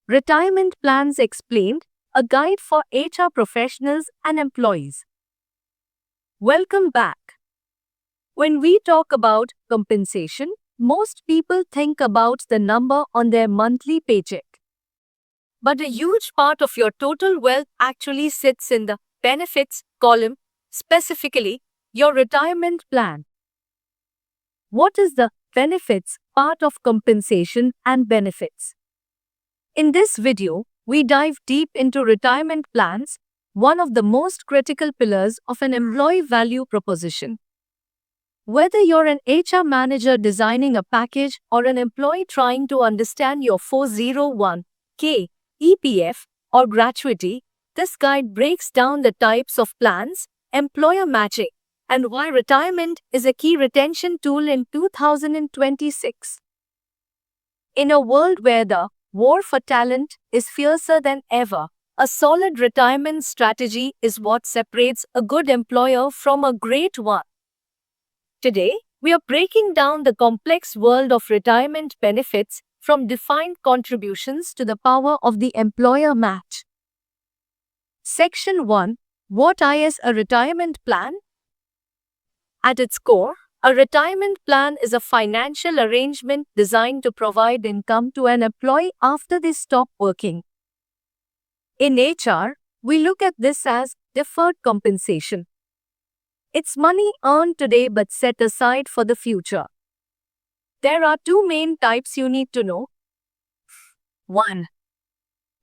Retirement Plans Explained, a guide for HR professionals and employees. Welcome back. When we talk about compensation, most people think about the number on their monthly paycheck. But a huge part of your total wealth actually sits in the benefits column, specifically your retirement plan. What is the benefits part of compensation and benefits? In this video, we dive deep into retirement plans, one of the most critical pillars of an employee value proposition. Whether you're an HR manager designing a package or an employee trying to understand your 401k, EPF, or gratuity, this guide breaks down the types of plans, employer matching, and why retirement is a key retention tool in 2026. In a world where the war for talent is fiercer than ever, a solid retirement strategy is what separates a good employer from a great one. Today, we are breaking down the complex world of retirement benefits, from defined contributions to the power of the employer match. Section 1. What is a retirement plan? At its core, a retirement plan is a financial arrangement designed to provide income to an employee after they stop working. In HR, we look at this as deferred compensation. It's money earned today but set aside for the future. There are two main types you need to know. 1.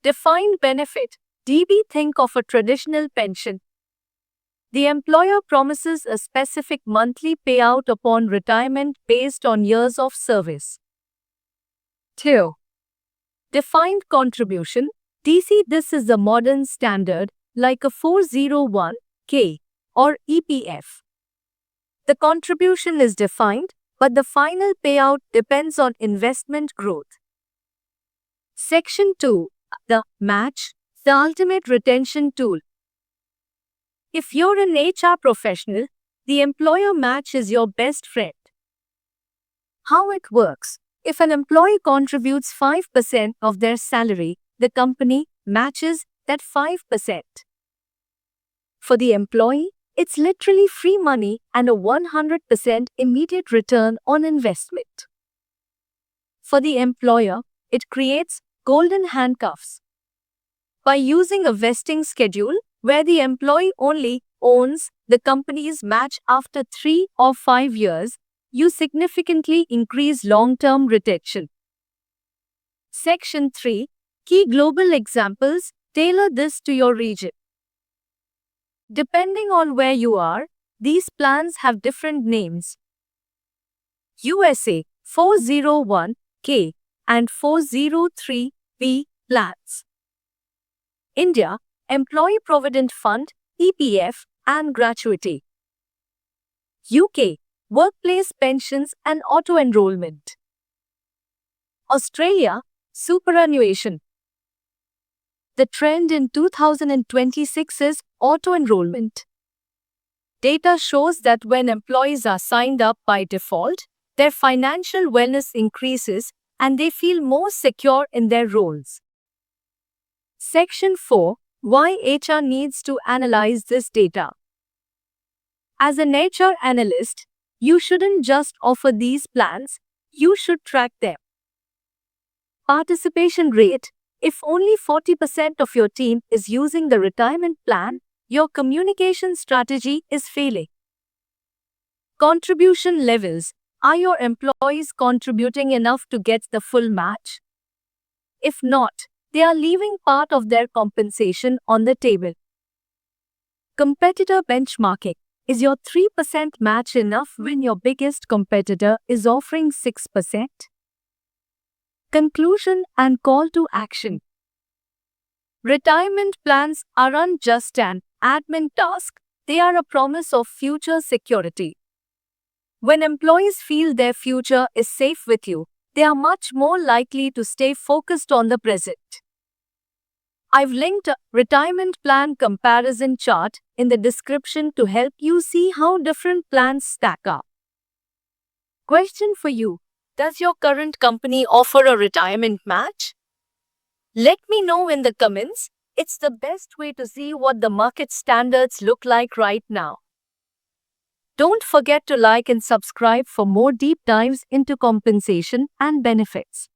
Defined benefit, DB. Think of a traditional pension. The employer promises a specific monthly payout upon retirement based on years of service. 2. Defined contribution, DC. This is the modern standard, like a 401k or EPF. The contribution is defined, but the final payout depends on investment growth. Section 2. The match, the ultimate retention tool. If you're an HR professional, the employer match is your best friend. How it works: if an employee contributes 5% of their salary, the company matches that 5%. For the employee, it's literally free money and a 100% immediate return on investment. For the employer, it creates golden handcuffs. By using a vesting schedule, where the employee only owns the company's match after 3 or 5 years, you significantly increase long-term retention. Section 3. Key global examples. Tailor this to your region. Depending on where you are, these plans have different names. USA 401k and 403b plans. India Employee Provident Fund, EPF, and gratuity. UK Workplace Pensions and Auto-Enrollment. Australia Superannuation. The trend in 2026 is auto-enrollment. Data shows that when employees are signed up by default, their financial wellness increases and they feel more secure in their roles. Section 4. Why HR needs to analyze this data. As an HR analyst, you shouldn't just offer these plans, you should track them. Participation rate. If only 40% of your team is using the retirement plan, your communication strategy is failing. Contribution levels. Are your employees contributing enough to get the full match? If not, they are leaving part of their compensation on the table. Competitor benchmarking. Is your 3% match enough when your biggest competitor is offering 6%? Conclusion and call to action. Retirement plans aren't just an admin task, they are a promise of future security. When employees feel their future is safe with you, they are much more likely to stay focused on the present. I've linked a retirement plan comparison chart in the description to help you see how different plans stack up. Question for you: does your current company offer a retirement match? Let me know in the comments. It's the best way to see what the market standards look like right now. Don't forget to like and subscribe for more deep dives into compensation and benefits.